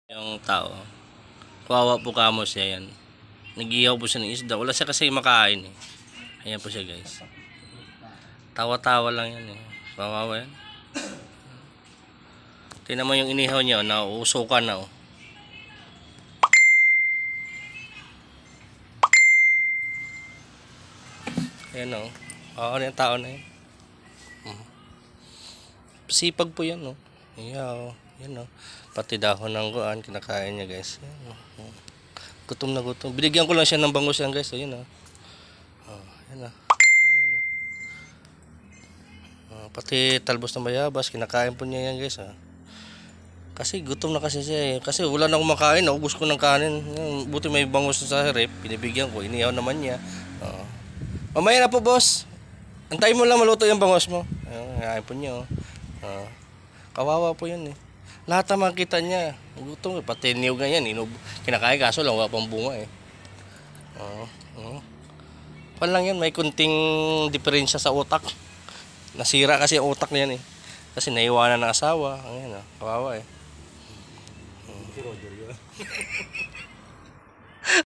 Yung tao. Kawawa po kamo siya yan. Nagiyaw po siya ng isda. Wala siya kasi makain eh. Ayan po siya guys. Tawa-tawa lang yan eh. Kawawa yan. Tingnan mo yung inihaw niya. Nauusukan na oh. Ayan o. Ano yung tao na yan. Sipag po yan o. Iyaw. Yan o. Pati dahon ng kuan. Kinakain niya guys. Yan, o. Gutom na gutom. Binigyan ko lang siya ng bangus yan guys. Ayan o. Ayan o. Ayan o. Pati talbos ng bayabas. Kinakain po niya yan guys. Kasi gutom na kasi siya eh. Kasi wala na akong makain. Naubos ko ng kanin. Buti may bangus sa rep. Pinibigyan ko. Inihaw naman niya. Mamaya na po boss. Antayin mo lang maluto yung bangus mo. Ayun po niya. Kawawa po yun eh. Lahat na makita niya. Gutom. Pati niyog nga yan. Kinakain kaso lang. Wala pang bunga eh. Pan lang yan. May kunting diferensya sa utak. Nasira kasi ang utak niyan eh. Kasi naiwanan ng asawa. Ayan, kawawa eh. Si Roger yun.